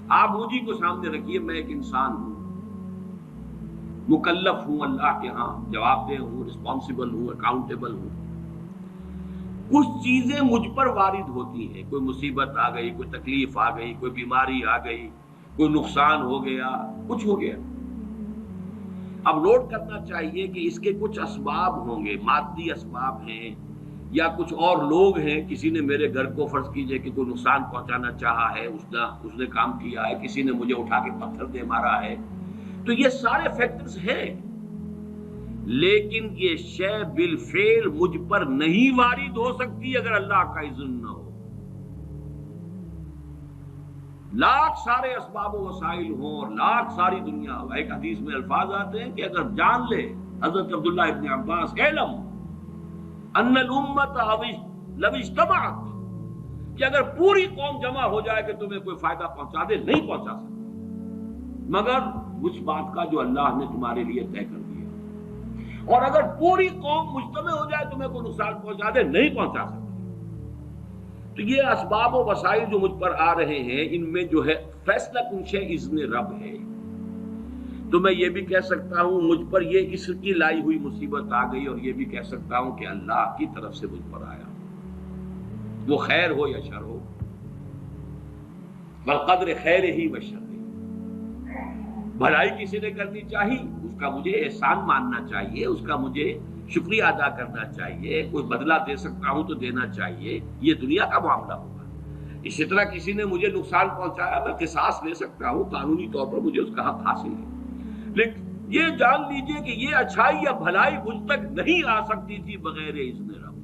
آپ مجھے کو سامنے رکھیے، میں ایک انسان ہوں، مکلف ہوں اللہ کے ہاں، جواب دہ ہوں، رسپانسبل ہوں، اکاؤنٹیبل ہوں۔ کچھ چیزیں مجھ پر وارد ہوتی ہیں، کوئی مصیبت آ گئی، کوئی تکلیف آ گئی، کوئی بیماری آ گئی، کوئی نقصان ہو گیا، کچھ ہو گیا۔ اب نوٹ کرنا چاہیے کہ اس کے کچھ اسباب ہوں گے، مادی اسباب ہیں یا کچھ اور لوگ ہیں، کسی نے میرے گھر کو فرض کیجئے کہ کوئی نقصان پہنچانا چاہا ہے، اس نے کام کیا ہے، کسی نے مجھے اٹھا کے پتھر دے مارا ہے، تو یہ سارے فیکٹرز ہیں، لیکن یہ شے بالفعل مجھ پر نہیں وارد ہو سکتی اگر اللہ کا اذن نہ ہو۔ لاکھ سارے اسباب و وسائل ہوں اور لاکھ ساری دنیا ہو، ایک حدیث میں الفاظ آتے ہیں کہ اگر جان لے حضرت عبداللہ ابن عباس، علم ان الامت لو اجتمعت، کہ اگر پوری قوم جمع ہو جائے کہ تمہیں کوئی فائدہ پہنچا دے، نہیں پہنچا سکتی مگر اس بات کا جو اللہ نے تمہارے لیے طے کر دیا، اور اگر پوری قوم مجتمع ہو جائے تمہیں کوئی نقصان پہنچا دے، نہیں پہنچا سکتی۔ تو یہ اسباب و وسائل جو مجھ پر آ رہے ہیں، ان میں جو ہے فیصلہ کنش اذن رب ہے۔ تو میں یہ بھی کہہ سکتا ہوں مجھ پر یہ اس کی لائی ہوئی مصیبت آ گئی، اور یہ بھی کہہ سکتا ہوں کہ اللہ کی طرف سے مجھ پر آیا، وہ خیر ہو یا شر ہو، بالقدر خیر ہی و شر ہی۔ بھلائی کسی نے کرنی چاہیے، اس کا مجھے احسان ماننا چاہیے، اس کا مجھے شکریہ ادا کرنا چاہیے، کوئی بدلہ دے سکتا ہوں تو دینا چاہیے، یہ دنیا کا معاملہ ہوگا۔ اسی طرح کسی نے مجھے نقصان پہنچایا، میں قصاص لے سکتا ہوں، قانونی طور پر مجھے اس کا حق حاصل ہے، لیکن یہ جان لیجئے کہ یہ اچھائی یا بھلائی مجھ تک نہیں آ سکتی تھی بغیر اذن رب۔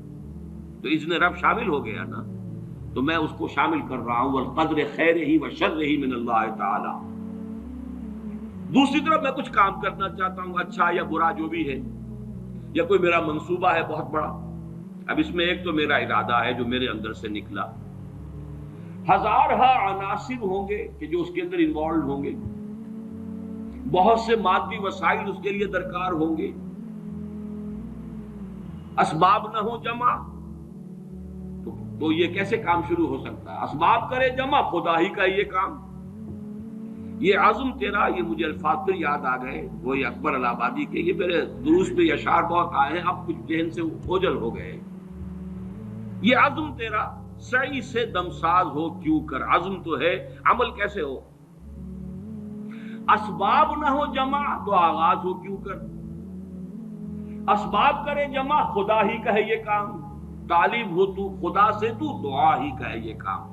تو اذن رب شامل ہو گیا نا، تو میں اس کو شامل کر رہا ہوں، والقدر خیر ہی و شر ہی من اللہ تعالی۔ دوسری طرف میں کچھ کام کرنا چاہتا ہوں، اچھا یا برا جو بھی ہے، یا کوئی میرا منصوبہ ہے بہت بڑا، اب اس میں ایک تو میرا ارادہ ہے جو میرے اندر سے نکلا، ہزارہا عناصر ہوں گے کہ جو اس کے اندر انوالوڈ ہوں گے، بہت سے مادی وسائل اس کے لیے درکار ہوں گے، اسباب نہ ہو جمع تو یہ کیسے کام شروع ہو سکتا ہے؟ اسباب کرے جمع، خدا ہی کا یہ کام، یہ عزم تیرا، یہ مجھے الفاظ پھر یاد آ گئے وہی اکبر الہ آبادی کے، یہ میرے دروس میں اشعار بہت آئے ہیں، اب کچھ ذہن سے اوجل ہو گئے۔ یہ عزم تیرا سعی سے دمساز ہو کیوں کر، عزم تو ہے، عمل کیسے ہو؟ اسباب نہ ہو جمع تو آغاز ہو کیوں کر، اسباب کرے جمع، خدا ہی کا ہے یہ کام، طالب ہو تو خدا سے، تو دعا ہی کا ہے یہ کام۔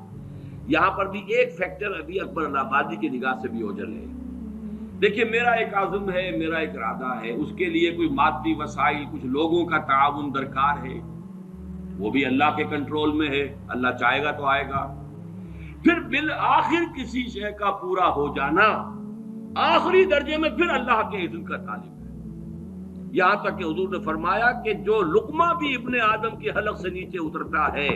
یہاں پر بھی ایک فیکٹر ابھی اکبر الہ آبادی کی نگاہ سے بھی اوجل ہے۔ دیکھیے میرا ایک عزم ہے، میرا ایک ارادہ ہے، اس کے لیے کوئی مادی وسائل، کچھ لوگوں کا تعاون درکار ہے، وہ بھی اللہ کے کنٹرول میں ہے، اللہ چاہے گا تو آئے گا۔ پھر بالآخر کسی شے کا پورا ہو جانا آخری درجے میں پھر اللہ کے اذن کا طالب ہے، یہاں تک کہ حضور نے فرمایا کہ جو لقمہ بھی ابن آدم کی حلق سے نیچے اترتا ہے،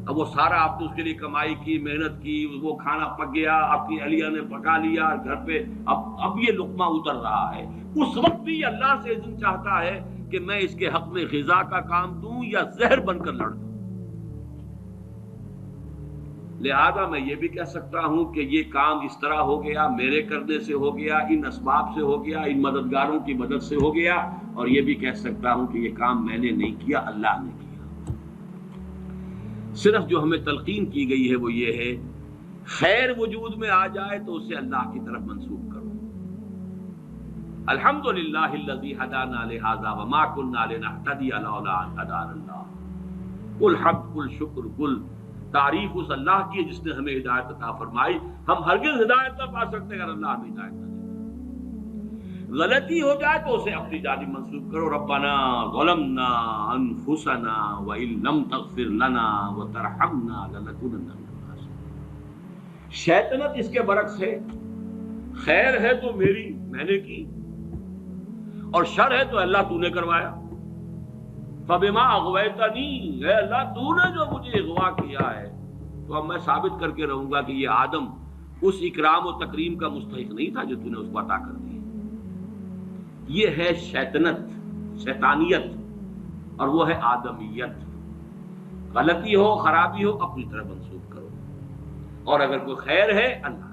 اب وہ سارا آپ نے اس کے لیے کمائی کی، محنت کی، وہ کھانا پک گیا، آپ کی اہلیہ نے پکا لیا گھر پہ، اب یہ لقمہ اتر رہا ہے، اس وقت بھی اللہ سے اذن چاہتا ہے کہ میں اس کے حق میں غذا کا کام دوں یا زہر بن کر لڑ دوں۔ لہذا میں یہ بھی کہہ سکتا ہوں کہ یہ کام اس طرح ہو گیا، میرے کرنے سے ہو گیا، ان اسباب سے ہو گیا، ان مددگاروں کی مدد سے ہو گیا، اور یہ بھی کہہ سکتا ہوں کہ یہ کام میں نے نہیں کیا، اللہ نے کیا۔ صرف جو ہمیں تلقین کی گئی ہے وہ یہ ہے، خیر وجود میں آ جائے تو اسے اللہ کی طرف منسوب کرو۔ الحمدللہ الذی ہدانا لہذا وما کنا لنہتدی لولا ان ہدانا اللہ، قل حمد، قل شکر، قل تعریف اس اللہ کی ہے جس نے ہمیں ہدایت عطا فرمائی، ہم ہرگز ہدایت نہ پا سکتے اگر اللہ ہمیں ہدایت نہ دے۔ غلطی ہو جائے تو اسے اپنی جانب منسوب کرو، ربنا ظلمنا انفسنا وان لم تغفر لنا وترحمنا لنکونن من الخاسرین۔ شیطنت اس کے برعکس ہے، خیر ہے تو میری، میں نے کی، اور شر ہے تو اللہ تو نے کروایا۔ فبما اغویتنی، اے اللہ تو نے جو مجھے اغوا کیا ہے، تو اب میں ثابت کر کے رہوں گا کہ یہ آدم اس اکرام و تکریم کا مستحق نہیں تھا جو تو نے اس کو عطا کر دی۔ یہ ہے شیطنت، شیطانیت، اور وہ ہے آدمیت۔ غلطی ہو، خرابی ہو، اپنی طرف منسوب کرو، اور اگر کوئی خیر ہے اللہ